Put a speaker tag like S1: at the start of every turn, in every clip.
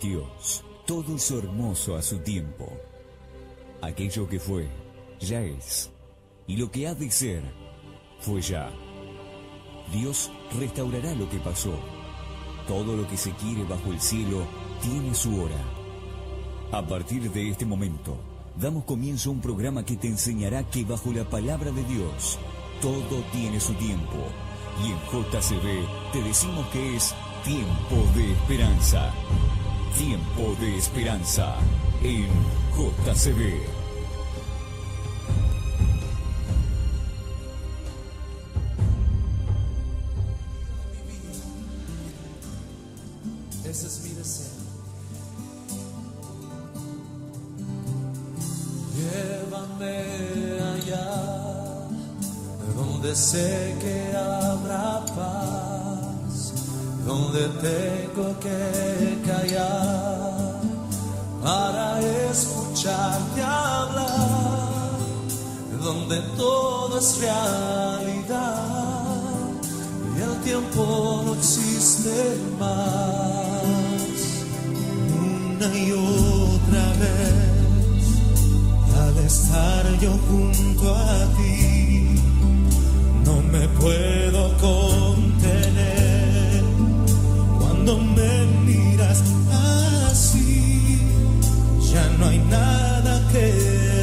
S1: Dios, todo es hermoso a su tiempo. Aquello que fue, ya es. Y lo que ha de ser, fue ya. Dios restaurará lo que pasó. Todo lo que se quiere bajo el cielo tiene su hora. A partir de este momento, damos comienzo a un programa que te enseñará que bajo la palabra de Dios, todo tiene su tiempo. Y en JCB te decimos que es tiempo de esperanza. Tiempo de esperanza en JCB.
S2: Ese es mi deseo. Llévame allá, donde sé que habrá paz, donde tengo que callar para escucharte hablar, donde todo es realidad y el tiempo no existe más. Una y otra vez, al estar yo junto a ti, no me puedo contener. Cuando me miras así, ya no hay nada que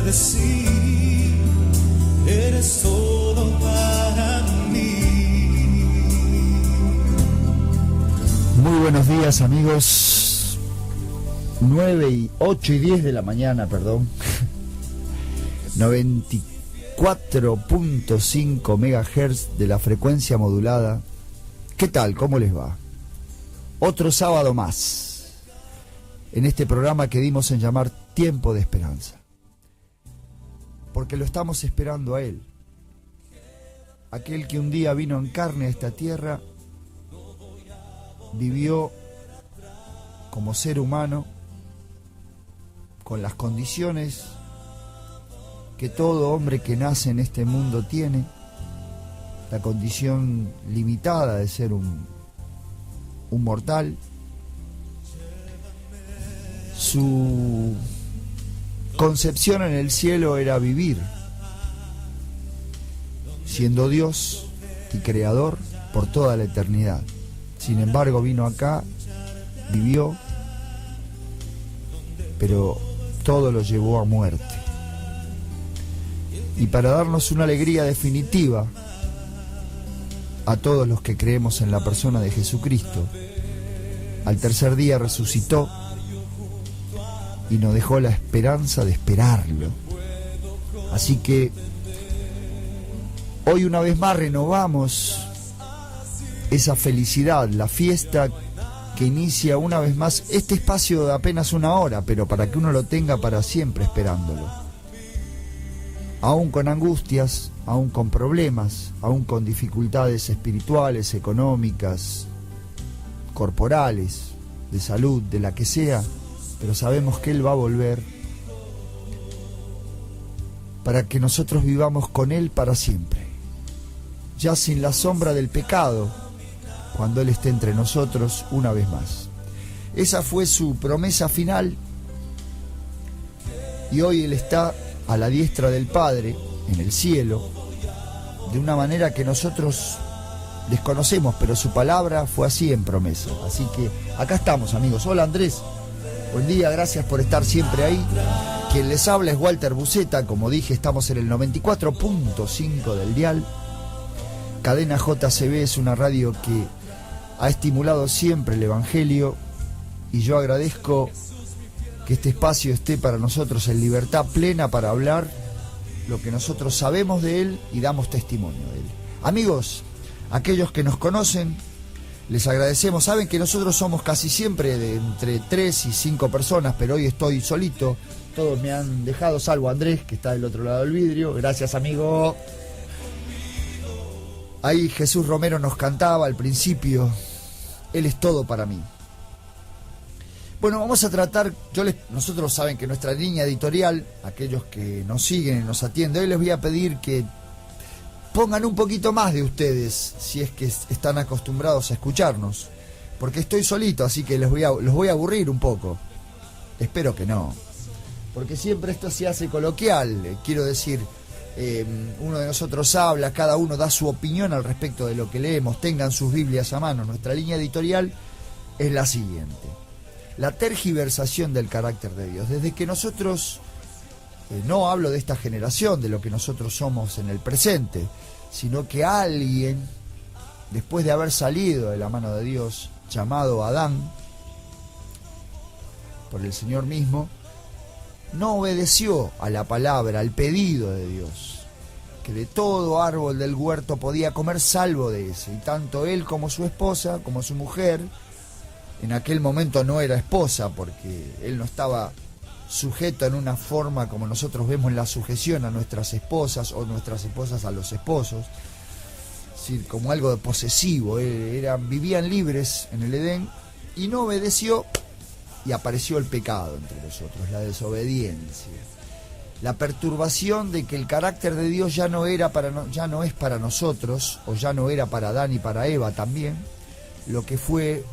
S2: decir. Eres todo para mí.
S3: Muy buenos días, amigos. 8 y 10 de la mañana, perdón. 94.5 MHz de la frecuencia modulada. ¿Qué tal? ¿Cómo les va? Otro sábado más en este programa que dimos en llamar Tiempo de Esperanza, porque lo estamos esperando a Él, aquel que un día vino en carne a esta tierra, vivió como ser humano con las condiciones que todo hombre que nace en este mundo tiene, la condición limitada de ser un mortal. Su concepción en el cielo era vivir siendo Dios y creador por toda la eternidad. Sin embargo, vino acá, vivió, pero todo lo llevó a muerte. Y para darnos una alegría definitiva a todos los que creemos en la persona de Jesucristo, al tercer día resucitó y nos dejó la esperanza de esperarlo. Así que hoy una vez más renovamos esa felicidad, la fiesta que inicia una vez más este espacio de apenas una hora, pero para que uno lo tenga para siempre esperándolo. Aún con angustias, aún con problemas, aún con dificultades espirituales, económicas, corporales, de salud, de la que sea, pero sabemos que Él va a volver para que nosotros vivamos con Él para siempre, ya sin la sombra del pecado, cuando Él esté entre nosotros una vez más. Esa fue su promesa final, y hoy Él está a la diestra del Padre, en el cielo, de una manera que nosotros desconocemos, pero su palabra fue así en promesa. Así que acá estamos, amigos. Hola, Andrés, buen día, gracias por estar siempre ahí. Quien les habla es Walter Buceta. Como dije, estamos en el 94.5 del dial. Cadena JCB es una radio que ha estimulado siempre el Evangelio, y yo agradezco que este espacio esté para nosotros en libertad plena para hablar lo que nosotros sabemos de Él y damos testimonio de Él. Amigos, aquellos que nos conocen, les agradecemos. Saben que nosotros somos casi siempre de entre 3 y 5 personas, pero hoy estoy solito. Todos me han dejado, salvo Andrés, que está del otro lado del vidrio. Gracias, amigo. Ahí Jesús Romero nos cantaba al principio: Él es todo para mí. Bueno, vamos a tratar, nosotros saben que nuestra línea editorial, aquellos que nos siguen y nos atienden, hoy les voy a pedir que pongan un poquito más de ustedes, si es que están acostumbrados a escucharnos. porque estoy solito, así que los voy a aburrir un poco. Espero que no, porque siempre esto se hace coloquial, quiero decir, uno de nosotros habla, cada uno da su opinión al respecto de lo que leemos, tengan sus Biblias a mano. Nuestra línea editorial es la siguiente: la tergiversación del carácter de Dios. Desde que nosotros, no hablo de esta generación, de lo que nosotros somos en el presente, sino que alguien, después de haber salido de la mano de Dios, llamado Adán, por el Señor mismo, no obedeció a la palabra, al pedido de Dios, que de todo árbol del huerto podía comer salvo de ese, y tanto él como su esposa, como su mujer, en aquel momento no era esposa, porque él no estaba sujeto en una forma como nosotros vemos la sujeción a nuestras esposas, o nuestras esposas a los esposos, es decir, como algo de posesivo. Vivían libres en el Edén, y no obedeció, y apareció el pecado entre nosotros, la desobediencia, la perturbación de que el carácter de Dios ya no es para nosotros, o ya no era para Adán y para Eva también, lo que fue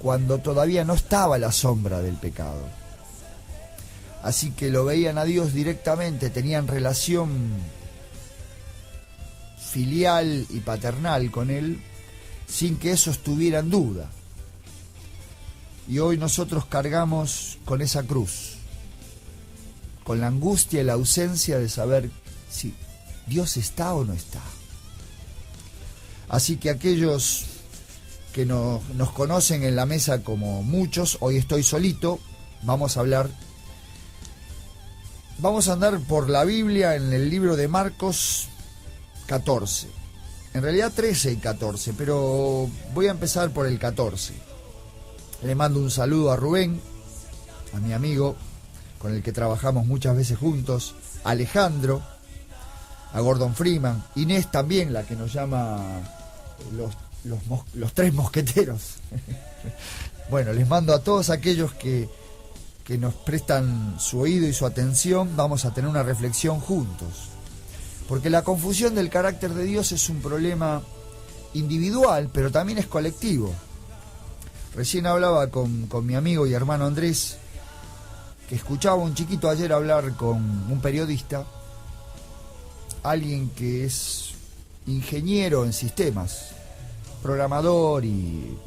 S3: cuando todavía no estaba la sombra del pecado. Así que lo veían a Dios directamente, tenían relación filial y paternal con Él, sin que eso estuviera en duda. Y hoy nosotros cargamos con esa cruz, con la angustia y la ausencia de saber si Dios está o no está. Así que aquellos que nos conocen en la mesa como muchos, hoy estoy solito, vamos a andar por la Biblia en el libro de Marcos 14, en realidad 13 y 14, pero voy a empezar por el 14. Le mando un saludo a Rubén, a mi amigo, con el que trabajamos muchas veces juntos, a Alejandro, a Gordon Freeman, Inés también, la que nos llama los tres mosqueteros. Bueno, les mando a todos aquellos que nos prestan su oído y su atención. Vamos a tener una reflexión juntos, porque la confusión del carácter de Dios es un problema individual, pero también es colectivo. Recién hablaba con mi amigo y hermano Andrés, que escuchaba un chiquito ayer hablar con un periodista, alguien que es ingeniero en sistemas, programador, y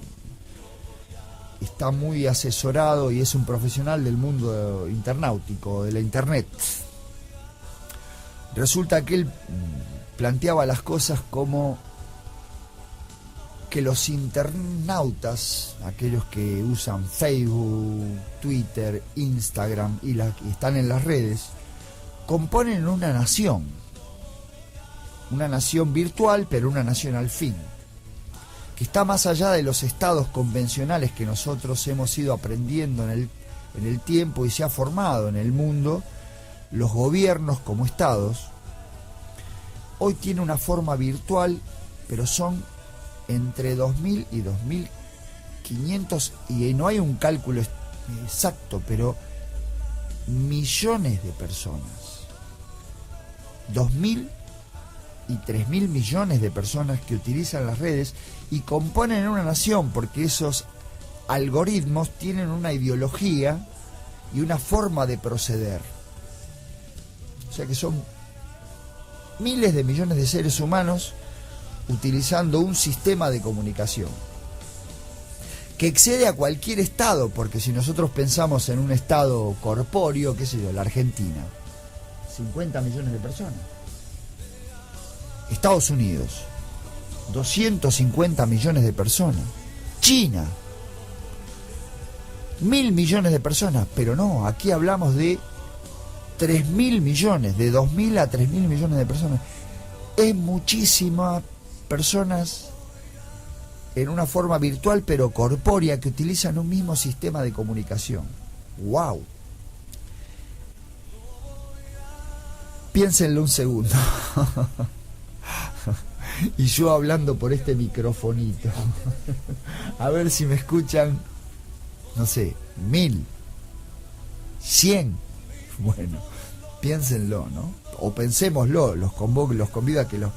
S3: está muy asesorado y es un profesional del mundo internautico, de la internet. Resulta que él planteaba las cosas como que los internautas, aquellos que usan Facebook, Twitter, Instagram y están en las redes, componen una nación virtual, pero una nación al fin, que está más allá de los estados convencionales que nosotros hemos ido aprendiendo en el tiempo y se ha formado en el mundo. Los gobiernos como estados hoy tienen una forma virtual, pero son entre 2.000 y 2.500, y no hay un cálculo exacto, pero millones de personas, 2.000 y 3.000 millones de personas que utilizan las redes y componen una nación, porque esos algoritmos tienen una ideología y una forma de proceder. O sea que son miles de millones de seres humanos utilizando un sistema de comunicación que excede a cualquier estado, porque si nosotros pensamos en un estado corpóreo, qué sé yo, la Argentina, 50 millones de personas. Estados Unidos, 250 millones de personas. China, 1.000 millones de personas. Pero no, aquí hablamos de 3.000 millones, de 2.000 a 3.000 millones de personas. Es muchísimas personas en una forma virtual pero corpórea que utilizan un mismo sistema de comunicación. ¡Wow! Piénsenlo un segundo. Y yo hablando por este microfonito. A ver si me escuchan, no sé, 1.000, 100. Bueno, piénsenlo, ¿no? O pensémoslo, los convido a que lo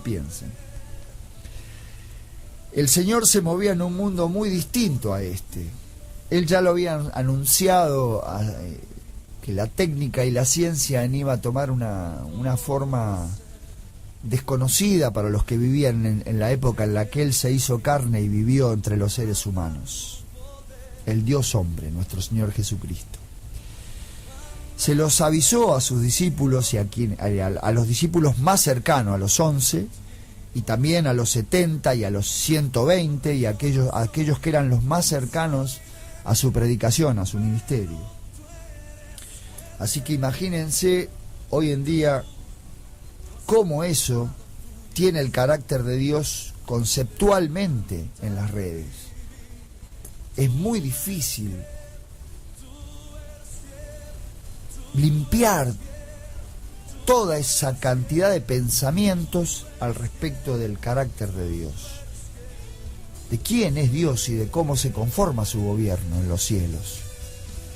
S3: piensen. El Señor se movía en un mundo muy distinto a este. Él ya lo había anunciado, que la técnica y la ciencia iba a tomar una forma desconocida para los que vivían en la época en la que Él se hizo carne y vivió entre los seres humanos. El Dios hombre, nuestro Señor Jesucristo. Se los avisó a sus discípulos y a los discípulos más cercanos, a los 11, y también a los 70 y a los 120, y a aquellos que eran los más cercanos a su predicación, a su ministerio. Así que imagínense hoy en día cómo eso tiene el carácter de Dios conceptualmente en las redes. Es muy difícil limpiar toda esa cantidad de pensamientos al respecto del carácter de Dios, de quién es Dios y de cómo se conforma su gobierno en los cielos.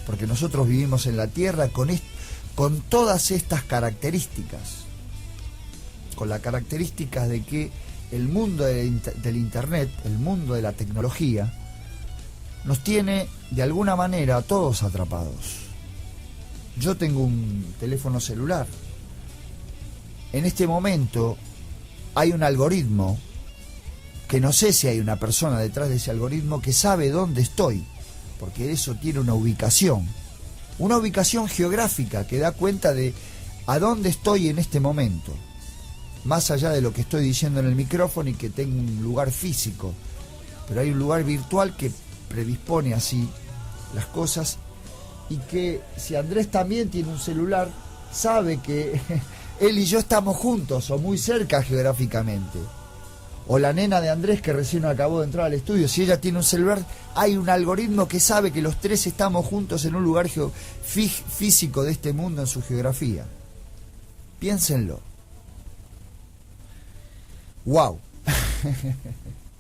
S3: Porque nosotros vivimos en la tierra con todas estas características, con la característica de que el mundo del Internet, el mundo de la tecnología, nos tiene de alguna manera a todos atrapados. Yo tengo un teléfono celular. En este momento hay un algoritmo que no sé si hay una persona detrás de ese algoritmo que sabe dónde estoy, porque eso tiene una ubicación geográfica que da cuenta de a dónde estoy en este momento, más allá de lo que estoy diciendo en el micrófono y que tengo un lugar físico, pero hay un lugar virtual que predispone así las cosas, y que si Andrés también tiene un celular, sabe que él y yo estamos juntos o muy cerca geográficamente. O la nena de Andrés que recién acabó de entrar al estudio, si ella tiene un celular, hay un algoritmo que sabe que los tres estamos juntos en un lugar físico de este mundo en su geografía. Piénsenlo. ¡Wow!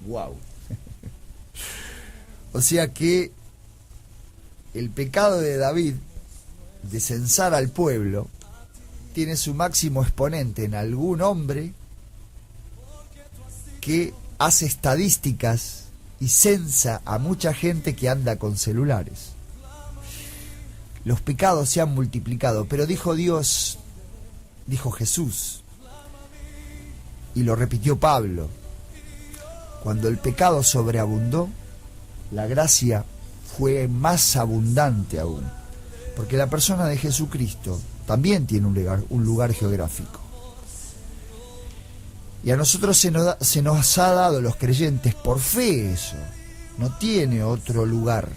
S3: ¡Wow! O sea que el pecado de David de censar al pueblo tiene su máximo exponente en algún hombre que hace estadísticas y censa a mucha gente que anda con celulares. Los pecados se han multiplicado, pero dijo Dios, dijo Jesús, y lo repitió Pablo, cuando el pecado sobreabundó, la gracia fue más abundante aún, porque la persona de Jesucristo también tiene un lugar geográfico. Y a nosotros se nos ha dado, los creyentes, por fe eso. No tiene otro lugar,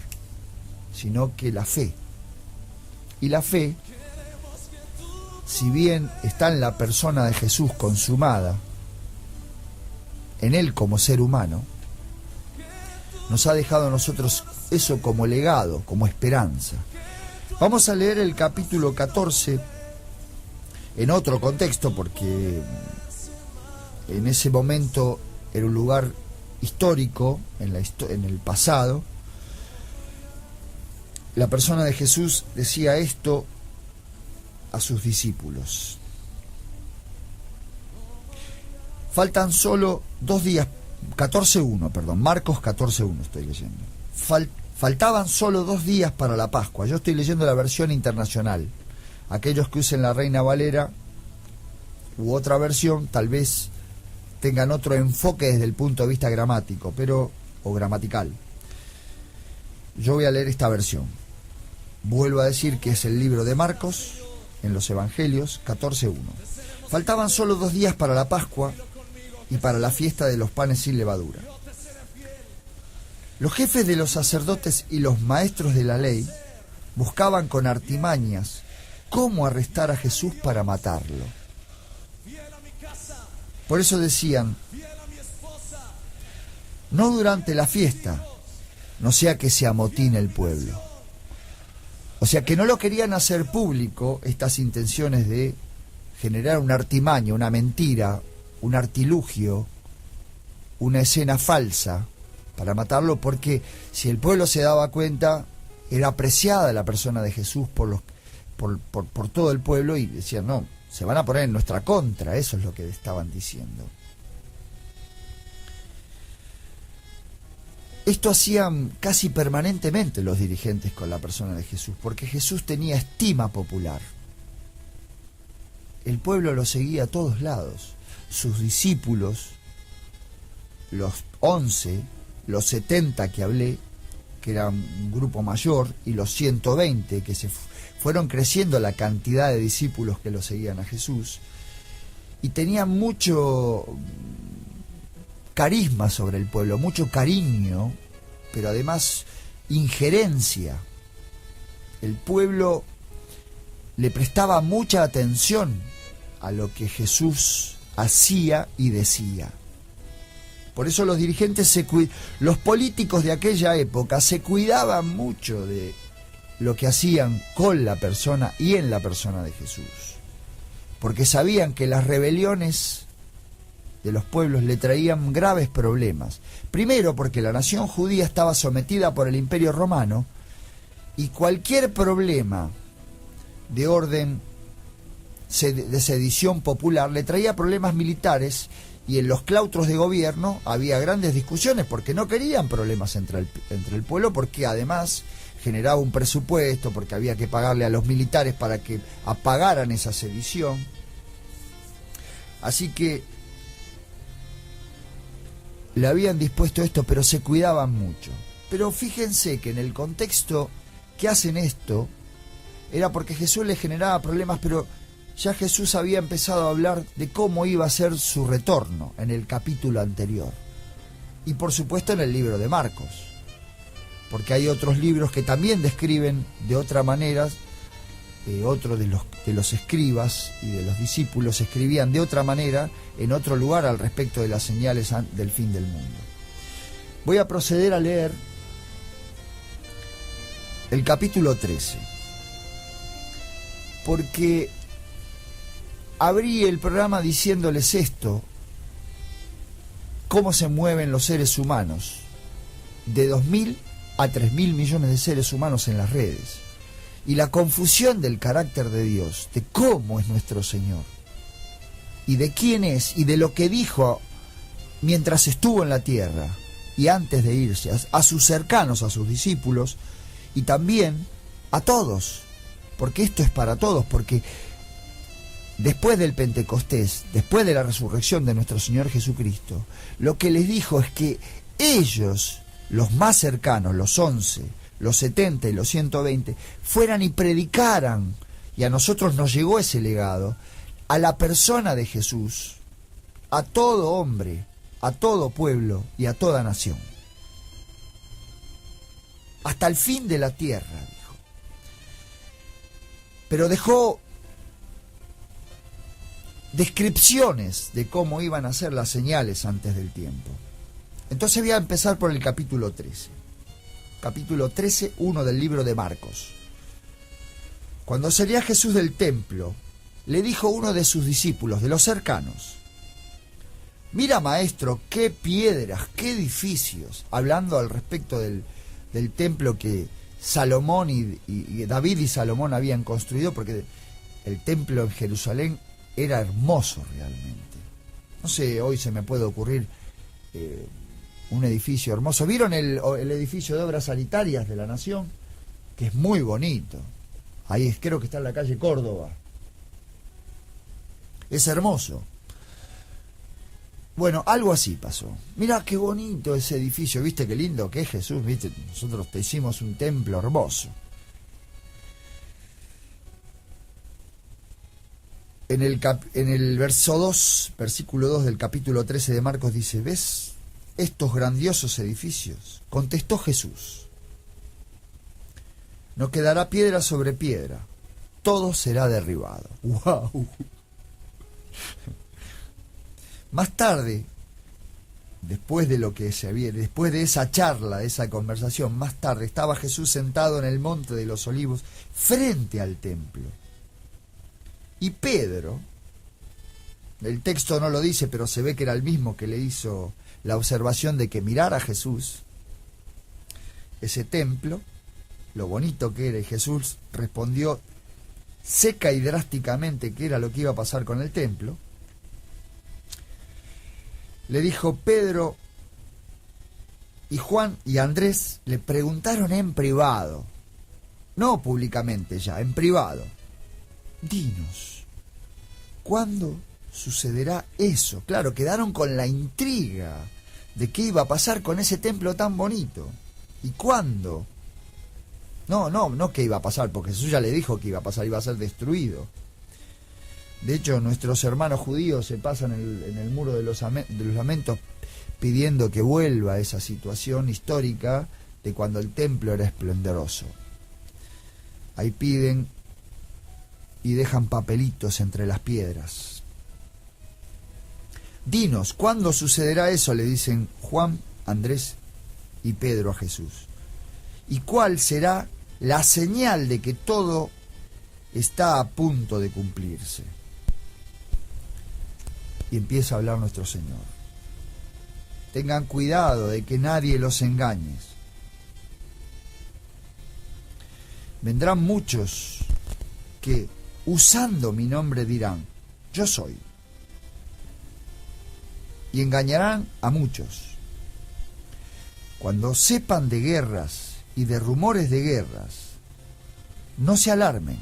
S3: sino que la fe. Y la fe, si bien está en la persona de Jesús consumada, en Él como ser humano, nos ha dejado a nosotros eso como legado, como esperanza. Vamos a leer el capítulo 14 en otro contexto, porque en ese momento era un lugar histórico, en el pasado. La persona de Jesús decía esto a sus discípulos. Faltan solo 2 días, 14:1, perdón, Marcos 14:1 estoy leyendo. Faltaban solo 2 días para la Pascua. Yo estoy leyendo la versión internacional. Aquellos que usen la Reina Valera u otra versión, tal vez tengan otro enfoque desde el punto de vista gramático, o gramatical. Yo voy a leer esta versión. Vuelvo a decir que es el libro de Marcos, en los Evangelios, 14:1. Faltaban solo 2 días para la Pascua y para la fiesta de los panes sin levadura. Los jefes de los sacerdotes y los maestros de la ley buscaban con artimañas cómo arrestar a Jesús para matarlo. Por eso decían, no durante la fiesta, no sea que se amotine el pueblo. O sea que no lo querían hacer público, estas intenciones de generar una artimaña, una mentira, un artilugio, una escena falsa para matarlo, porque si el pueblo se daba cuenta, era apreciada la persona de Jesús por todo el pueblo, y decían, no, se van a poner en nuestra contra. Eso es lo que estaban diciendo. Esto hacían casi permanentemente los dirigentes con la persona de Jesús, porque Jesús tenía estima popular. El pueblo lo seguía a todos lados. Sus discípulos, los 11, los 70 que hablé, que era un grupo mayor, y los 120 que se fueron creciendo la cantidad de discípulos que lo seguían a Jesús, y tenían mucho carisma sobre el pueblo, mucho cariño, pero además injerencia. El pueblo le prestaba mucha atención a lo que Jesús hacía y decía. Por eso los dirigentes, los políticos de aquella época se cuidaban mucho de lo que hacían con la persona y en la persona de Jesús, porque sabían que las rebeliones de los pueblos le traían graves problemas. Primero, porque la nación judía estaba sometida por el Imperio Romano, y cualquier problema de orden de sedición popular le traía problemas militares, y en los claustros de gobierno había grandes discusiones porque no querían problemas entre el pueblo, porque además generaba un presupuesto, porque había que pagarle a los militares para que apagaran esa sedición. Así que le habían dispuesto esto, pero se cuidaban mucho. Pero fíjense que en el contexto que hacen esto era porque Jesús les generaba problemas, pero ya Jesús había empezado a hablar de cómo iba a ser su retorno en el capítulo anterior. Y por supuesto en el libro de Marcos, porque hay otros libros que también describen de otra manera. Otros de los escribas y de los discípulos escribían de otra manera en otro lugar al respecto de las señales del fin del mundo. Voy a proceder a leer el capítulo 13, porque abrí el programa diciéndoles esto: cómo se mueven los seres humanos, de 2.000 a 3.000 millones de seres humanos en las redes, y la confusión del carácter de Dios, de cómo es nuestro Señor, y de quién es, y de lo que dijo mientras estuvo en la tierra, y antes de irse, a sus cercanos, a sus discípulos, y también a todos, porque esto es para todos, porque después del Pentecostés, después de la resurrección de nuestro Señor Jesucristo, lo que les dijo es que ellos, los más cercanos, los 11, los 70 y los 120, fueran y predicaran, y a nosotros nos llegó ese legado, a la persona de Jesús, a todo hombre, a todo pueblo y a toda nación, hasta el fin de la tierra, dijo. Pero dejó descripciones de cómo iban a ser las señales antes del tiempo. Entonces voy a empezar por el capítulo 13. Capítulo 13, 1 del libro de Marcos. Cuando salía Jesús del templo, le dijo uno de sus discípulos, de los cercanos: mira, maestro, qué piedras, qué edificios, hablando al respecto del templo que Salomón y David y Salomón habían construido, porque el templo en Jerusalén era hermoso realmente. No sé, hoy se me puede ocurrir un edificio hermoso. ¿Vieron el edificio de obras sanitarias de la Nación? Que es muy bonito. Ahí creo que está en la calle Córdoba. Es hermoso. Bueno, algo así pasó. Mirá qué bonito ese edificio, ¿viste qué lindo que es Jesús? ¿Viste? Nosotros te hicimos un templo hermoso. En el verso 2, versículo 2 del capítulo 13 de Marcos dice: ¿ves estos grandiosos edificios? Contestó Jesús: no quedará piedra sobre piedra, todo será derribado. ¡Wow! Más tarde, después de esa charla, de esa conversación, más tarde estaba Jesús sentado en el monte de los Olivos, frente al templo. Y Pedro, el texto no lo dice, pero se ve que era el mismo que le hizo la observación de que mirara a Jesús ese templo, lo bonito que era, y Jesús respondió seca y drásticamente qué era lo que iba a pasar con el templo. Le dijo: Pedro, y Juan y Andrés le preguntaron en privado, no públicamente ya, en privado, dinos, ¿cuándo sucederá eso? Claro, quedaron con la intriga de qué iba a pasar con ese templo tan bonito. ¿Y cuándo? No qué iba a pasar, porque Jesús ya le dijo que iba a pasar, iba a ser destruido. De hecho, nuestros hermanos judíos se pasan en el muro de los lamentos pidiendo que vuelva esa situación histórica de cuando el templo era esplendoroso. Ahí piden y dejan papelitos entre las piedras. Dinos, ¿cuándo sucederá eso? Le dicen Juan, Andrés y Pedro a Jesús. ¿Y cuál será la señal de que todo está a punto de cumplirse? Y empieza a hablar nuestro Señor. Tengan cuidado de que nadie los engañe. Vendrán muchos que, usando mi nombre, dirán, yo soy. Y engañarán a muchos. Cuando sepan de guerras y de rumores de guerras, no se alarmen.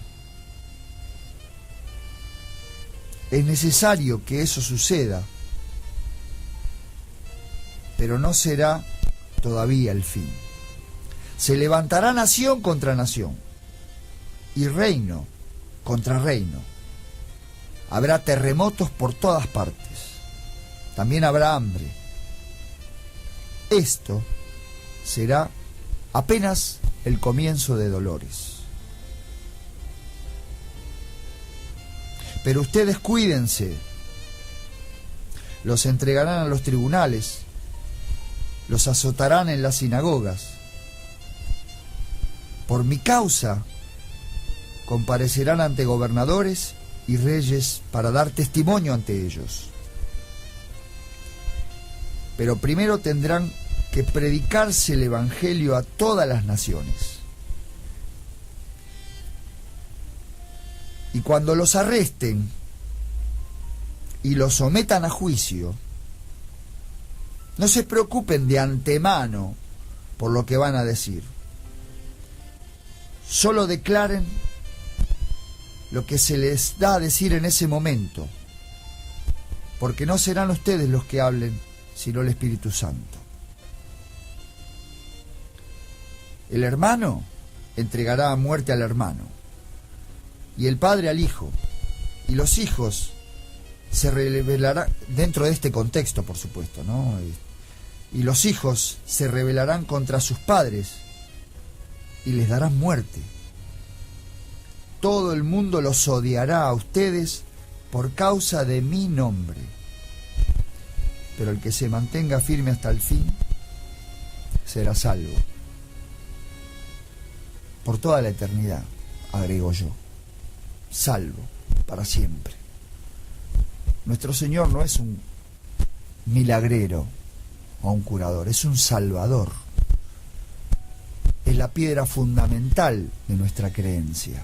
S3: Es necesario que eso suceda, pero no será todavía el fin. Se levantará nación contra nación y reino contra reino. Habrá terremotos por todas partes. También habrá hambre. Esto será apenas el comienzo de dolores. Pero ustedes cuídense. Los entregarán a los tribunales, los azotarán en las sinagogas. Por mi causa comparecerán ante gobernadores y reyes para dar testimonio ante ellos. Pero primero tendrán que predicarse el evangelio a todas las naciones. Y cuando los arresten y los sometan a juicio, no se preocupen de antemano por lo que van a decir. Solo declaren lo que se les da a decir en ese momento, porque no serán ustedes los que hablen, sino el Espíritu Santo. El hermano entregará a muerte al hermano, y el padre al hijo, y los hijos se rebelarán, dentro de este contexto, por supuesto, ¿no? Y los hijos se rebelarán contra sus padres y les darán muerte. Todo el mundo los odiará a ustedes por causa de mi nombre. Pero el que se mantenga firme hasta el fin será salvo. Por toda la eternidad, agrego yo, salvo para siempre. Nuestro Señor no es un milagrero o un curador, es un salvador. Es la piedra fundamental de nuestra creencia.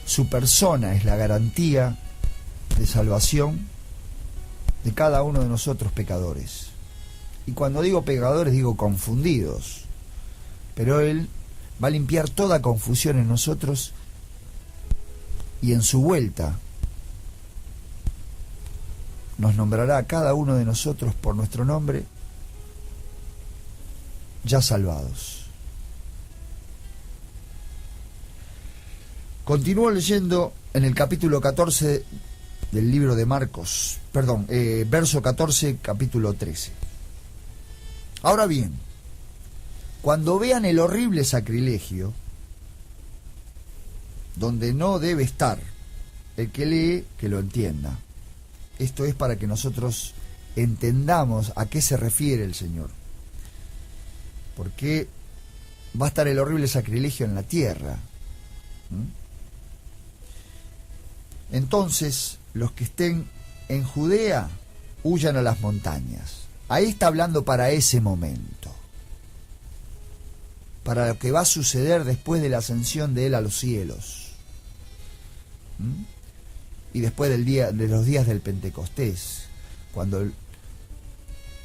S3: Su persona es la garantía de salvación de cada uno de nosotros pecadores. Y cuando digo pecadores, digo confundidos. Pero Él va a limpiar toda confusión en nosotros y en su vuelta nos nombrará a cada uno de nosotros por nuestro nombre, ya salvados. Continúo leyendo en el capítulo 14 del libro de Marcos, verso 14, capítulo 13. Ahora bien, cuando vean el horrible sacrilegio, donde no debe estar, el que lee, que lo entienda. Esto es para que nosotros entendamos a qué se refiere el Señor. Porque va a estar el horrible sacrilegio en la tierra. Entonces, los que estén en Judea, huyan a las montañas. Ahí está hablando para ese momento. Para lo que va a suceder después de la ascensión de Él a los cielos. Y después de los días del Pentecostés, cuando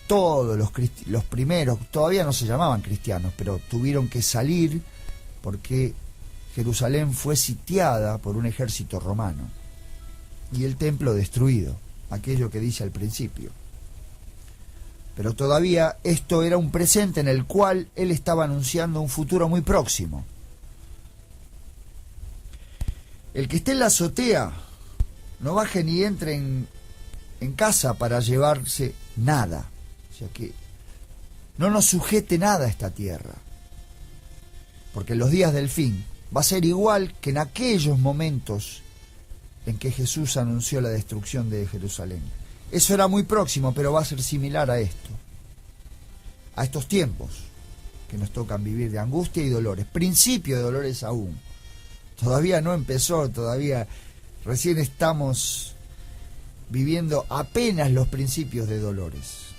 S3: todos los primeros, todavía no se llamaban cristianos, pero tuvieron que salir porque Jerusalén fue sitiada por un ejército romano y el templo destruido, aquello que dice al principio. Pero todavía esto era un presente en el cual él estaba anunciando un futuro muy próximo. El que esté en la azotea no baje ni entre en casa para llevarse nada. O sea que no nos sujete nada a esta tierra. Porque en los días del fin va a ser igual que en aquellos momentos en que Jesús anunció la destrucción de Jerusalén. Eso era muy próximo, pero va a ser similar a esto. A estos tiempos que nos tocan vivir de angustia y dolores. Principio de dolores aún. Todavía no empezó, todavía recién estamos viviendo apenas los principios de dolores.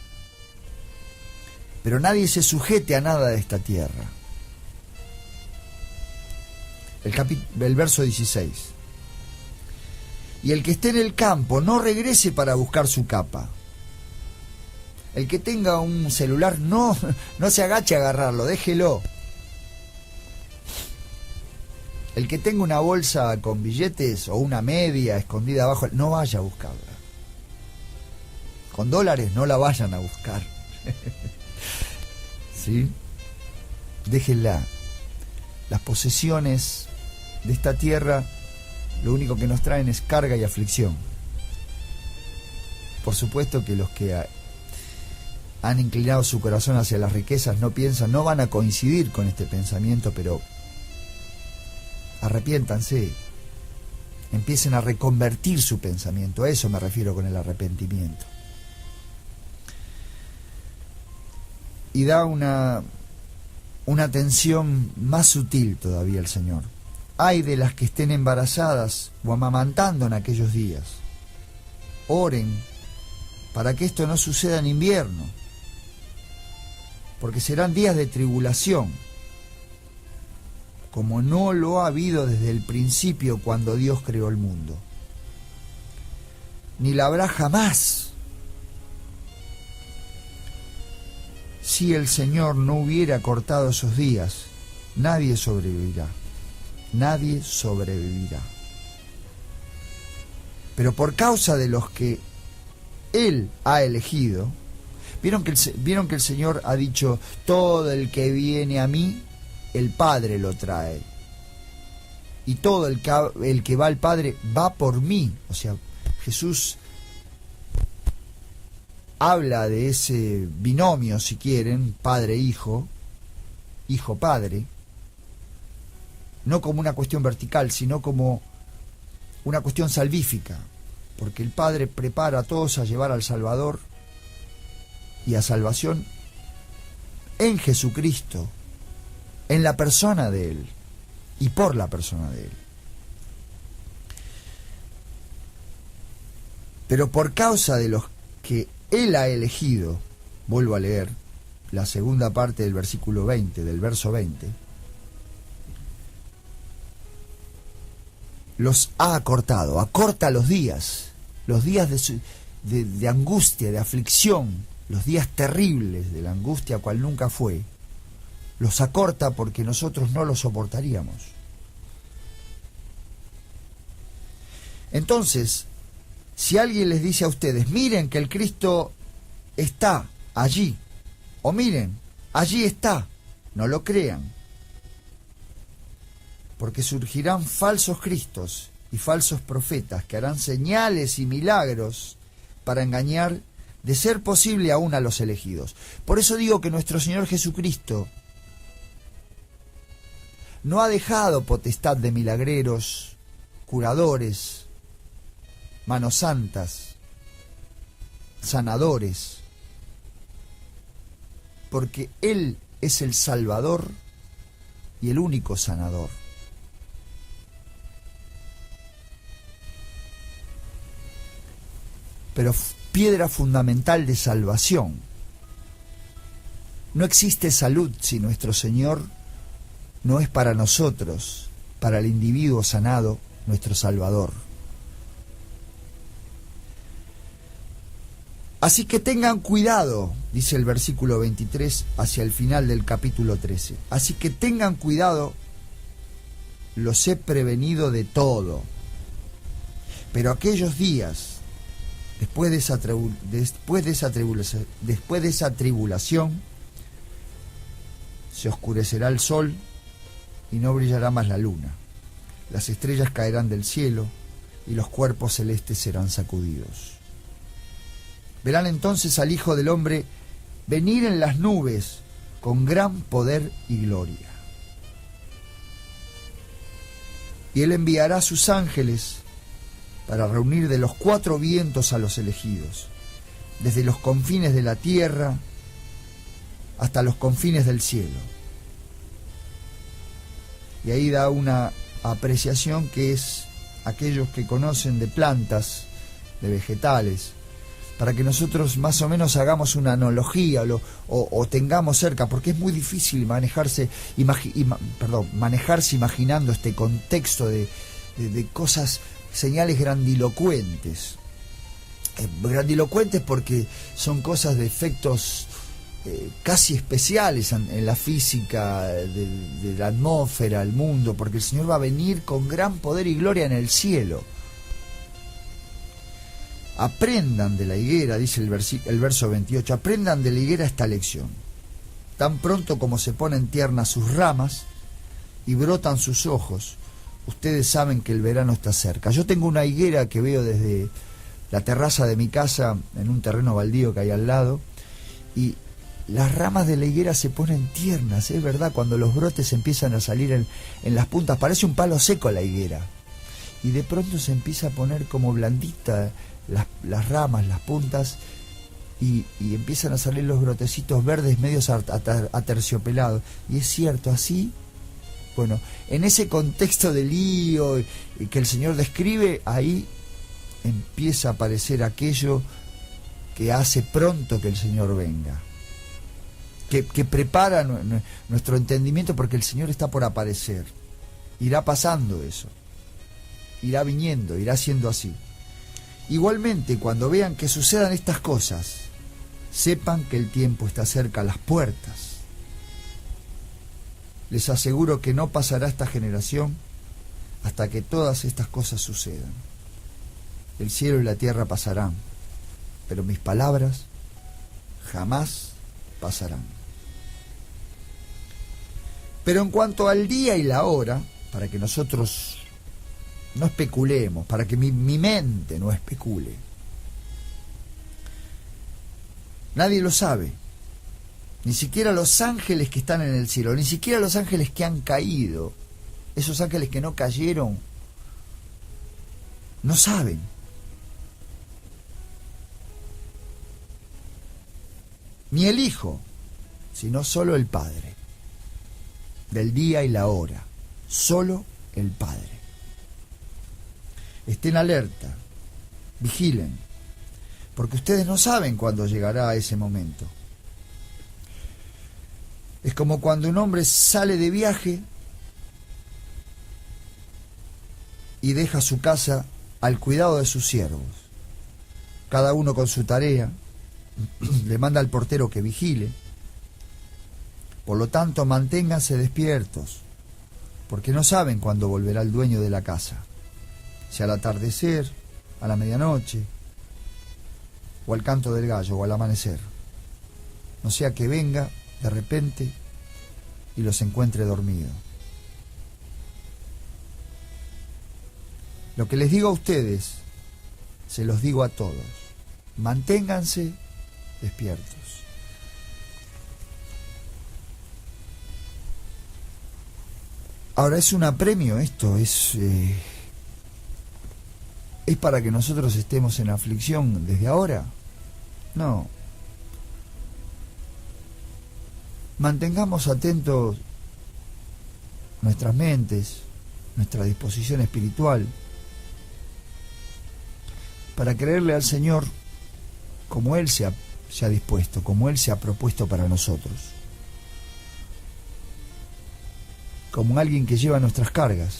S3: Pero nadie se sujete a nada de esta tierra. El verso 16. Y el que esté en el campo no regrese para buscar su capa. El que tenga un celular no se agache a agarrarlo, déjelo. El que tenga una bolsa con billetes o una media escondida abajo, no vaya a buscarla. Con dólares no la vayan a buscar. ¿Sí? Déjenla. Las posesiones de esta tierra lo único que nos traen es carga y aflicción. Por supuesto que los que han inclinado su corazón hacia las riquezas no van a coincidir con este pensamiento, pero arrepiéntanse, empiecen a reconvertir su pensamiento. A eso me refiero con el arrepentimiento. Y da una atención más sutil todavía el Señor. Ay de las que estén embarazadas o amamantando en aquellos días. Oren para que esto no suceda en invierno, porque serán días de tribulación, como no lo ha habido desde el principio cuando Dios creó el mundo, ni la habrá jamás. Si el Señor no hubiera cortado esos días, nadie sobrevivirá. Nadie sobrevivirá. Pero por causa de los que Él ha elegido, vieron que el Señor ha dicho, todo el que viene a mí, el Padre lo trae. Y todo el que va al Padre va por mí. O sea, Jesús habla de ese binomio, si quieren, padre-hijo, hijo-padre, no como una cuestión vertical, sino como una cuestión salvífica, porque el Padre prepara a todos a llevar al Salvador y a salvación en Jesucristo, en la persona de Él y por la persona de Él. Pero por causa de los que Él ha elegido, vuelvo a leer la segunda parte del versículo 20, del verso 20, los ha acortado, acorta los días de angustia, de aflicción, los días terribles de la angustia cual nunca fue, los acorta porque nosotros no los soportaríamos. Entonces, si alguien les dice a ustedes, miren que el Cristo está allí, o miren, allí está, no lo crean, porque surgirán falsos cristos y falsos profetas que harán señales y milagros para engañar, de ser posible, aún a los elegidos. Por eso digo que nuestro Señor Jesucristo no ha dejado potestad de milagreros, curadores, manos santas, sanadores, porque Él es el Salvador y el único sanador. Pero piedra fundamental de salvación. No existe salud si nuestro Señor no es para nosotros, para el individuo sanado, nuestro Salvador. Así que tengan cuidado, dice el versículo 23 hacia el final del capítulo 13. Así que tengan cuidado, los he prevenido de todo. Pero aquellos días, después de esa tribulación, se oscurecerá el sol y no brillará más la luna. Las estrellas caerán del cielo y los cuerpos celestes serán sacudidos. Verán entonces al Hijo del Hombre venir en las nubes con gran poder y gloria. Y Él enviará a sus ángeles para reunir de los cuatro vientos a los elegidos, desde los confines de la tierra hasta los confines del cielo. Y ahí da una apreciación que es aquellos que conocen de plantas, de vegetales, para que nosotros más o menos hagamos una analogía o tengamos cerca, porque es muy difícil manejarse imaginando este contexto de cosas, señales grandilocuentes. Grandilocuentes porque son cosas de efectos casi especiales en la física de la atmósfera, el mundo, porque el Señor va a venir con gran poder y gloria en el cielo. Aprendan de la higuera, dice el verso 28, aprendan de la higuera esta lección. Tan pronto como se ponen tiernas sus ramas y brotan sus ojos, ustedes saben que el verano está cerca. Yo tengo una higuera que veo desde la terraza de mi casa, en un terreno baldío que hay al lado, y las ramas de la higuera se ponen tiernas, es verdad, cuando los brotes empiezan a salir en las puntas, parece un palo seco la higuera, y de pronto se empieza a poner como blandita las ramas, las puntas, y empiezan a salir los brotecitos verdes medios aterciopelados. Y es cierto, así, bueno, en ese contexto de lío que el Señor describe, ahí empieza a aparecer aquello que hace pronto que el Señor venga, que prepara nuestro entendimiento, porque el Señor está por aparecer. Irá pasando eso, irá viniendo, irá siendo así. Igualmente, cuando vean que sucedan estas cosas, sepan que el tiempo está cerca a las puertas. Les aseguro que no pasará esta generación hasta que todas estas cosas sucedan. El cielo y la tierra pasarán, pero mis palabras jamás pasarán. Pero en cuanto al día y la hora, para que nosotros no especulemos, para que mi mente no especule, nadie lo sabe, ni siquiera los ángeles que están en el cielo, ni siquiera los ángeles que han caído, esos ángeles que no cayeron, no saben. Ni el Hijo, sino solo el Padre. Del día y la hora, solo el Padre. Estén alerta, vigilen, porque ustedes no saben cuándo llegará ese momento. Es como cuando un hombre sale de viaje y deja su casa al cuidado de sus siervos, cada uno con su tarea, le manda al portero que vigile. Por lo tanto, manténganse despiertos, porque no saben cuándo volverá el dueño de la casa, si al atardecer, a la medianoche, o al canto del gallo, o al amanecer. No sea que venga de repente y los encuentre dormidos. Lo que les digo a ustedes, se los digo a todos: manténganse despiertos. Ahora, es un apremio esto, es para que nosotros estemos en aflicción desde ahora. No. Mantengamos atentos nuestras mentes, nuestra disposición espiritual, para creerle al Señor como Él se ha dispuesto, como Él se ha propuesto para nosotros, como alguien que lleva nuestras cargas,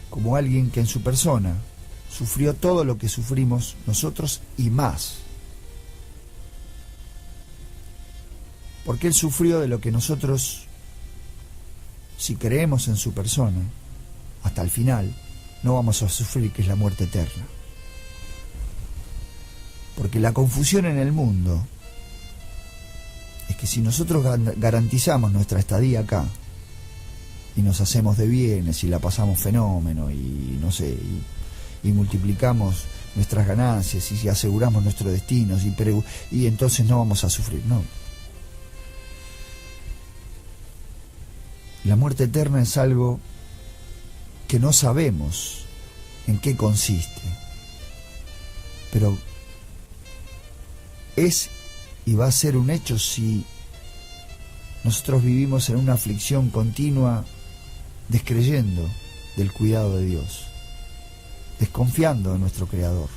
S3: como alguien que en su persona, sufrió todo lo que sufrimos nosotros y más. Porque Él sufrió de lo que nosotros, si creemos en su persona, hasta el final, no vamos a sufrir, que es la muerte eterna. Porque la confusión en el mundo es que si nosotros garantizamos nuestra estadía acá, y nos hacemos de bienes y la pasamos fenómeno y no sé, y multiplicamos nuestras ganancias y aseguramos nuestros destinos y entonces no vamos a sufrir, no. La muerte eterna es algo que no sabemos en qué consiste, pero es y va a ser un hecho si nosotros vivimos en una aflicción continua, descreyendo del cuidado de Dios, desconfiando de nuestro Creador.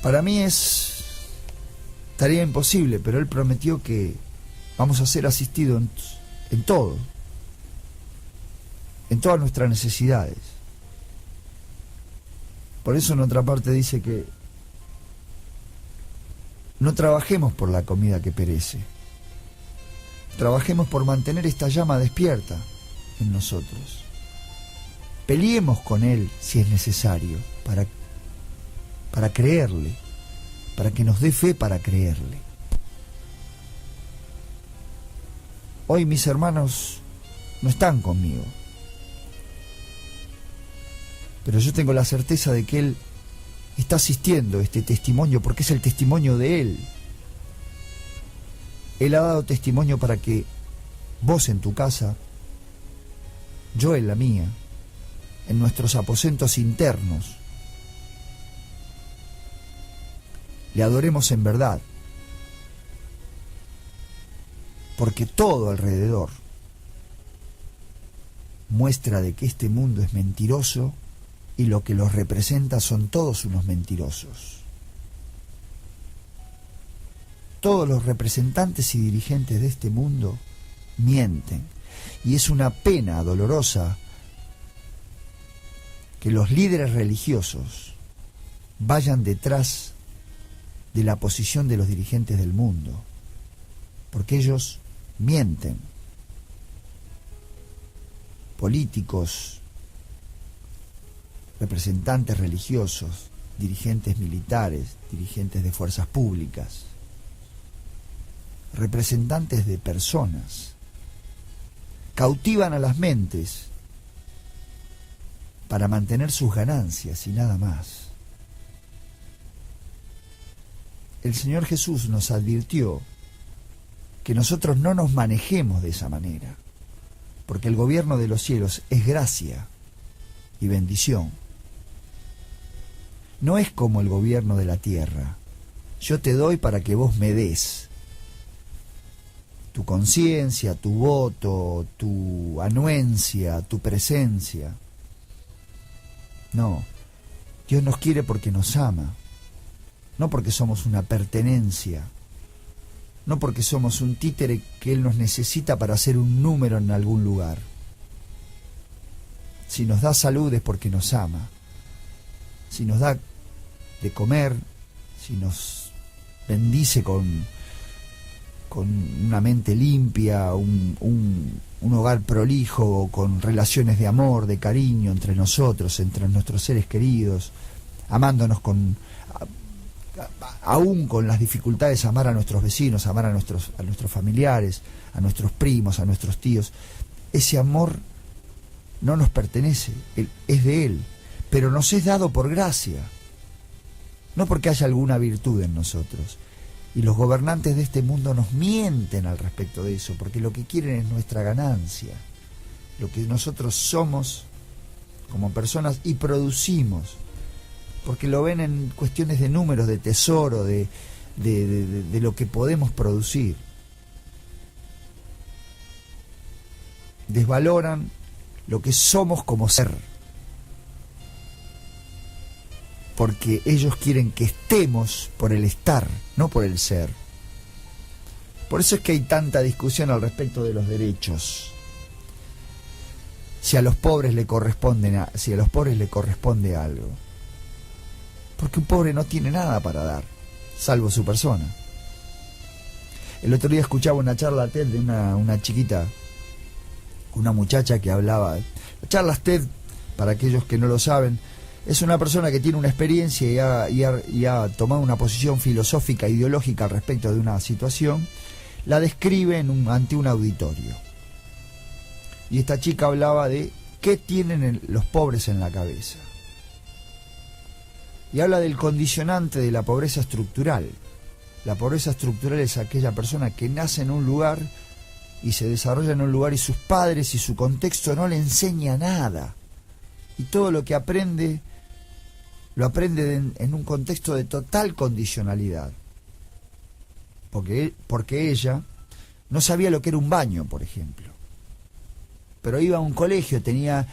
S3: Para mí es tarea imposible, pero Él prometió que vamos a ser asistidos en todo, en todas nuestras necesidades. Por eso en otra parte dice que no trabajemos por la comida que perece, trabajemos por mantener esta llama despierta en nosotros. Peleemos con Él si es necesario, para creerle, para que nos dé fe para creerle. Hoy mis hermanos no están conmigo, pero yo tengo la certeza de que Él está asistiendo este testimonio, porque es el testimonio de Él. Él ha dado testimonio para que vos en tu casa, yo en la mía, en nuestros aposentos internos, le adoremos en verdad, porque todo alrededor muestra de que este mundo es mentiroso y lo que los representa son todos unos mentirosos. Todos los representantes y dirigentes de este mundo mienten, y es una pena dolorosa que los líderes religiosos vayan detrás de la posición de los dirigentes del mundo, porque ellos mienten. Políticos, representantes religiosos, dirigentes militares, dirigentes de fuerzas públicas, representantes de personas, cautivan a las mentes para mantener sus ganancias y nada más. El Señor Jesús nos advirtió que nosotros no nos manejemos de esa manera, porque el gobierno de los cielos es gracia y bendición. No es como el gobierno de la tierra. Yo te doy para que vos me des tu conciencia, tu voto, tu anuencia, tu presencia. No, Dios nos quiere porque nos ama, no porque somos una pertenencia, no porque somos un títere que Él nos necesita para hacer un número en algún lugar. Si nos da salud es porque nos ama, si nos da de comer, si nos bendice con una mente limpia, un hogar prolijo, con relaciones de amor, de cariño entre nosotros, entre nuestros seres queridos, amándonos aún con las dificultades, amar a nuestros vecinos, amar a nuestros familiares, a nuestros primos, a nuestros tíos. Ese amor no nos pertenece, es de Él, pero nos es dado por gracia, no porque haya alguna virtud en nosotros. Y los gobernantes de este mundo nos mienten al respecto de eso, porque lo que quieren es nuestra ganancia, lo que nosotros somos como personas y producimos, porque lo ven en cuestiones de números, de tesoro, de lo que podemos producir. Desvaloran lo que somos como ser, porque ellos quieren que estemos por el estar, no por el ser. Por eso es que hay tanta discusión al respecto de los derechos. si a los pobres le corresponde algo. Porque un pobre no tiene nada para dar, salvo su persona. El otro día escuchaba una charla TED de una chiquita, una muchacha que hablaba. Charlas TED, para aquellos que no lo saben, es una persona que tiene una experiencia y ha tomado una posición filosófica, ideológica respecto de una situación, la describe ante un auditorio. Y esta chica hablaba de qué tienen los pobres en la cabeza. Y habla del condicionante de la pobreza estructural. La pobreza estructural es aquella persona que nace en un lugar y se desarrolla en un lugar y sus padres y su contexto no le enseña nada. Y todo lo que aprende, lo aprende en un contexto de total condicionalidad. Porque ella no sabía lo que era un baño, por ejemplo. Pero iba a un colegio, tenía...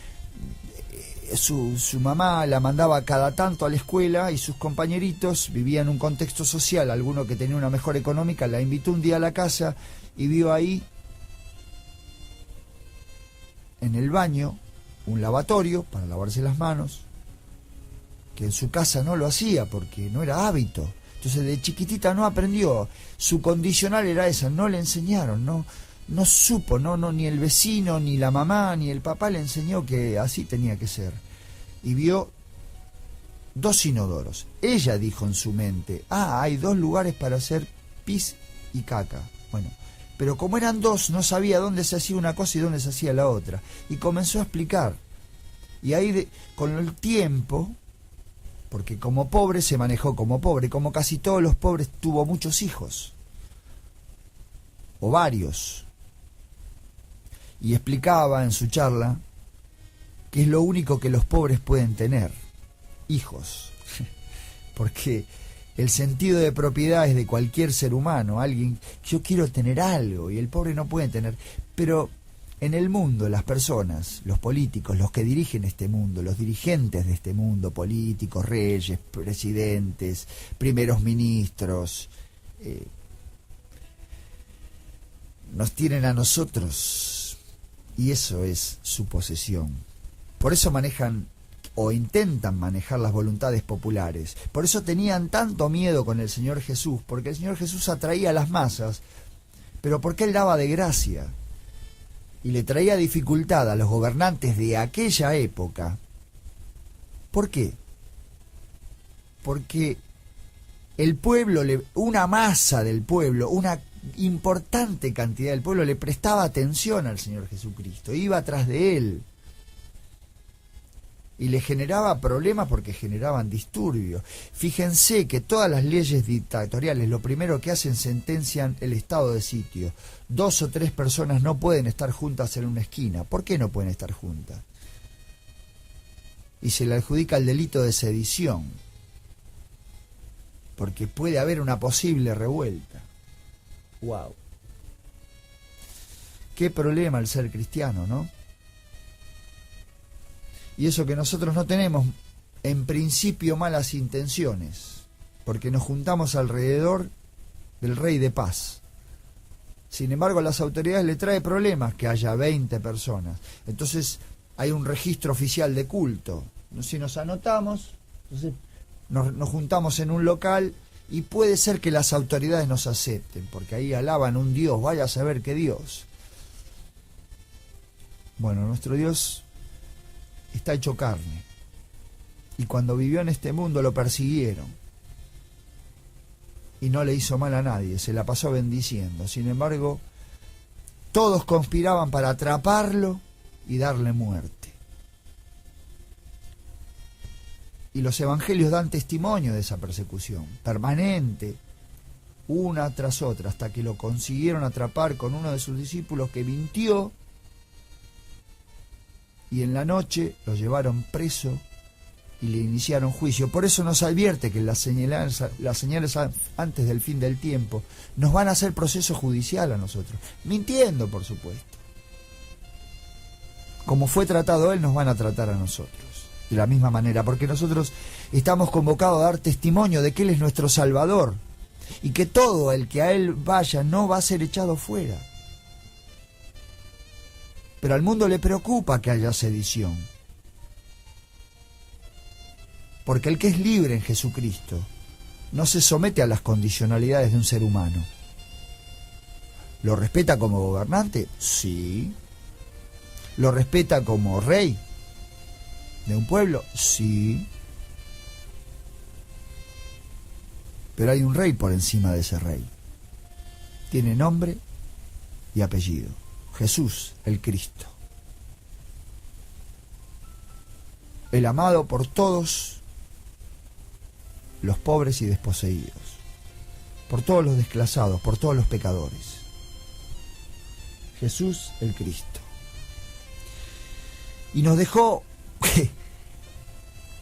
S3: Su mamá la mandaba cada tanto a la escuela y sus compañeritos vivían en un contexto social. Alguno que tenía una mejor económica la invitó un día a la casa y vio ahí, en el baño, un lavatorio para lavarse las manos, que en su casa no lo hacía porque no era hábito. Entonces de chiquitita no aprendió. Su condicional era esa, no le enseñaron, no supo, ni el vecino, ni la mamá, ni el papá le enseñó que así tenía que ser. Y vio 2 inodoros. Ella dijo en su mente, hay 2 lugares para hacer pis y caca. Bueno, pero como eran 2, no sabía dónde se hacía una cosa y dónde se hacía la otra. Y comenzó a explicar. Y ahí, con el tiempo, porque como pobre se manejó como pobre, como casi todos los pobres, tuvo muchos hijos. O varios. Y explicaba en su charla que es lo único que los pobres pueden tener, hijos. Porque el sentido de propiedad es de cualquier ser humano, alguien, yo quiero tener algo, y el pobre no puede tener. Pero en el mundo, las personas, los políticos, los que dirigen este mundo, los dirigentes de este mundo, políticos, reyes, presidentes, primeros ministros, nos tienen a nosotros. Y eso es su posesión. Por eso manejan o intentan manejar las voluntades populares. Por eso tenían tanto miedo con el Señor Jesús, porque el Señor Jesús atraía a las masas, pero porque Él daba de gracia y le traía dificultad a los gobernantes de aquella época. ¿Por qué? Porque el pueblo, una masa del pueblo, una importante cantidad del pueblo le prestaba atención al Señor Jesucristo, iba atrás de Él y le generaba problemas porque generaban disturbios. Fíjense que todas las leyes dictatoriales lo primero que hacen, sentencian el estado de sitio. 2 o 3 personas no pueden estar juntas en una esquina. ¿Por qué no pueden estar juntas? Y se le adjudica el delito de sedición, porque puede haber una posible revuelta. ¡Wow! Qué problema el ser cristiano, ¿no? Y eso que nosotros no tenemos, en principio, malas intenciones, porque nos juntamos alrededor del Rey de Paz. Sin embargo, a las autoridades le trae problemas que haya 20 personas. Entonces, hay un registro oficial de culto. Si nos anotamos, entonces nos juntamos en un local. Y puede ser que las autoridades nos acepten, porque ahí alaban a un Dios, vaya a saber qué Dios. Bueno, nuestro Dios está hecho carne. Y cuando vivió en este mundo lo persiguieron. Y no le hizo mal a nadie, se la pasó bendiciendo. Sin embargo, todos conspiraban para atraparlo y darle muerte. Y los evangelios dan testimonio de esa persecución permanente, una tras otra, hasta que lo consiguieron atrapar con uno de sus discípulos que mintió, y en la noche lo llevaron preso y le iniciaron juicio. Por eso nos advierte que las señales antes del fin del tiempo nos van a hacer proceso judicial a nosotros, mintiendo, por supuesto. Como fue tratado Él, nos van a tratar a nosotros de la misma manera, porque nosotros estamos convocados a dar testimonio de que Él es nuestro Salvador y que todo el que a Él vaya no va a ser echado fuera. Pero al mundo le preocupa que haya sedición. Porque el que es libre en Jesucristo no se somete a las condicionalidades de un ser humano. ¿Lo respeta como gobernante? Sí. ¿Lo respeta como rey de un pueblo? Sí. Pero hay un rey por encima de ese rey. Tiene nombre y apellido. Jesús, el Cristo. El amado por todos los pobres y desposeídos, por todos los desclasados, por todos los pecadores. Jesús, el Cristo. Y nos dejó,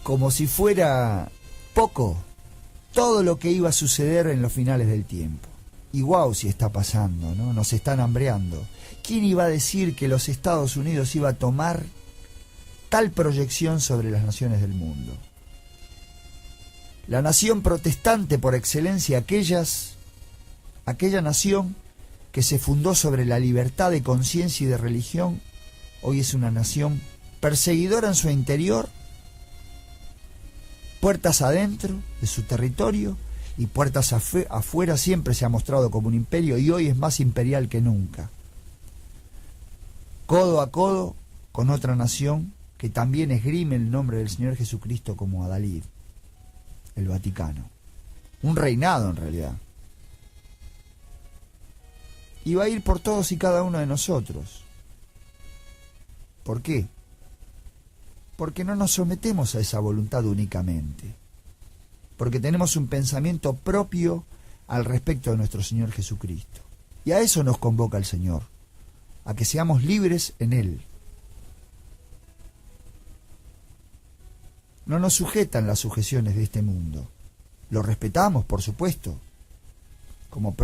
S3: como si fuera poco, todo lo que iba a suceder en los finales del tiempo. Y guau, si está pasando, ¿no? Nos están hambreando. ¿Quién iba a decir que los Estados Unidos iba a tomar tal proyección sobre las naciones del mundo? La nación protestante por excelencia, aquella nación que se fundó sobre la libertad de conciencia y de religión, hoy es una nación perseguidora en su interior, puertas adentro de su territorio y puertas afuera. Siempre se ha mostrado como un imperio y hoy es más imperial que nunca. Codo a codo con otra nación que también esgrime el nombre del Señor Jesucristo como adalid, el Vaticano. Un reinado en realidad. Y va a ir por todos y cada uno de nosotros. ¿Por qué? Porque no nos sometemos a esa voluntad únicamente. Porque tenemos un pensamiento propio al respecto de nuestro Señor Jesucristo. Y a eso nos convoca el Señor, a que seamos libres en Él. No nos sujetan las sujeciones de este mundo. Lo respetamos, por supuesto. Como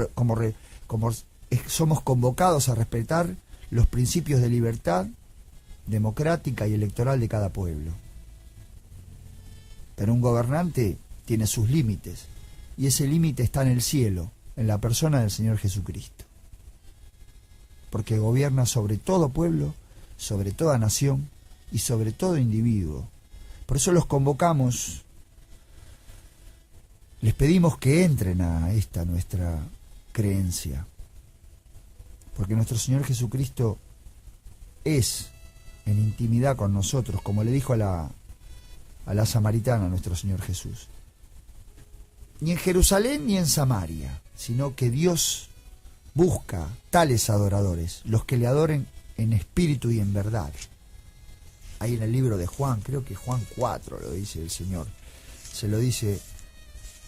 S3: somos convocados a respetar los principios de libertad democrática y electoral de cada pueblo. Pero un gobernante tiene sus límites, y ese límite está en el cielo, en la persona del Señor Jesucristo. Porque gobierna sobre todo pueblo, sobre toda nación y sobre todo individuo. Por eso los convocamos, les pedimos que entren a esta nuestra creencia. Porque nuestro Señor Jesucristo es en intimidad con nosotros, como le dijo a la samaritana nuestro Señor Jesús. Ni en Jerusalén ni en Samaria, sino que Dios busca tales adoradores, los que le adoren en espíritu y en verdad. Ahí en el libro de Juan, creo que Juan 4 lo dice el Señor, se lo dice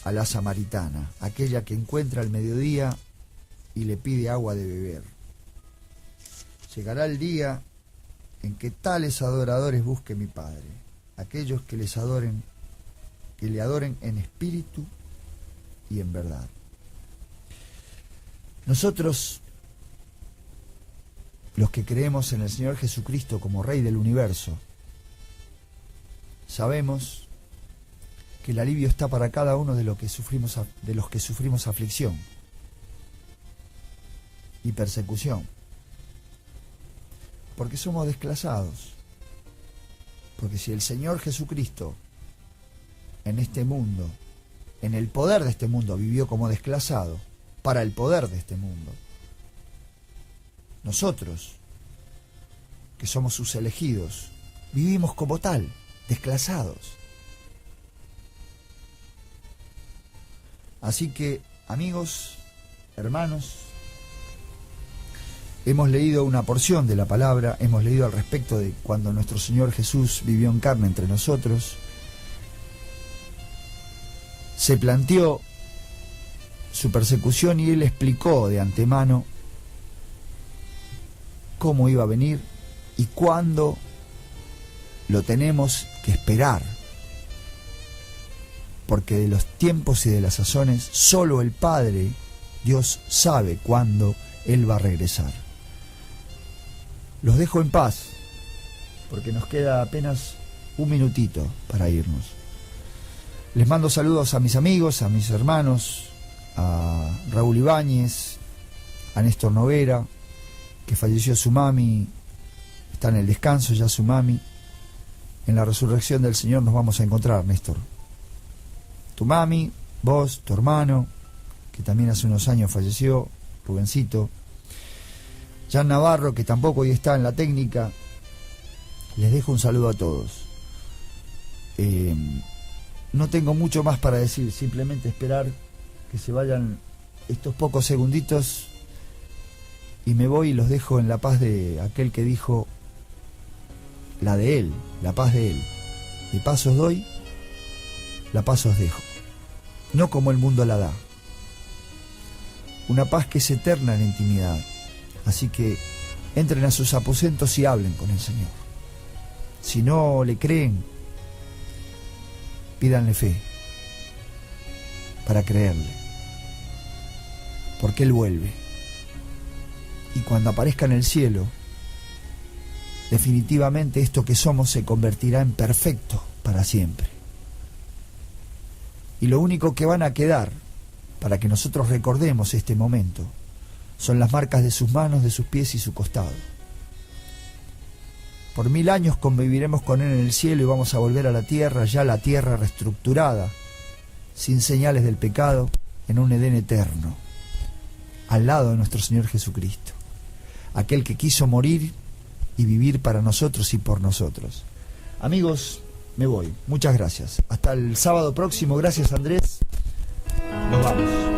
S3: a la samaritana, aquella que encuentra al mediodía y le pide agua de beber. Llegará el día en que tales adoradores busque mi Padre, aquellos que le adoren en espíritu y en verdad. Nosotros, los que creemos en el Señor Jesucristo como Rey del universo, sabemos que el alivio está para cada uno de los que sufrimos aflicción y persecución. Porque somos desclasados. Porque si el Señor Jesucristo en este mundo, en el poder de este mundo, vivió como desclasado para el poder de este mundo, nosotros, que somos sus elegidos, vivimos como tal, desclasados. Así que, amigos, hermanos, hemos leído una porción de la palabra, hemos leído al respecto de cuando nuestro Señor Jesús vivió en carne entre nosotros. Se planteó su persecución y Él explicó de antemano cómo iba a venir y cuándo lo tenemos que esperar. Porque de los tiempos y de las sazones, solo el Padre, Dios, sabe cuándo Él va a regresar. Los dejo en paz, porque nos queda apenas un minutito para irnos. Les mando saludos a mis amigos, a mis hermanos, a Raúl Ibáñez, a Néstor Novera, que falleció su mami está en el descanso ya su mami. En la resurrección del Señor nos vamos a encontrar, Néstor. Tu mami, vos, tu hermano, que también hace unos años falleció, Rubencito, Jan Navarro, que tampoco hoy está en la técnica. Les dejo un saludo a todos. No tengo mucho más para decir, simplemente esperar que se vayan estos pocos segunditos y me voy y los dejo en la paz de aquel que dijo, la de Él, la paz de Él. De paz os doy, la paz os dejo. No como el mundo la da. Una paz que es eterna en la intimidad. Así que entren a sus aposentos y hablen con el Señor. Si no le creen, pídanle fe para creerle. Porque Él vuelve. Y cuando aparezca en el cielo, definitivamente esto que somos se convertirá en perfecto para siempre. Y lo único que van a quedar, para que nosotros recordemos este momento, son las marcas de sus manos, de sus pies y su costado. Por 1000 años conviviremos con Él en el cielo y vamos a volver a la tierra, ya la tierra reestructurada, sin señales del pecado, en un Edén eterno, al lado de nuestro Señor Jesucristo, aquel que quiso morir y vivir para nosotros y por nosotros. Amigos, me voy. Muchas gracias. Hasta el sábado próximo. Gracias, Andrés. Nos vamos.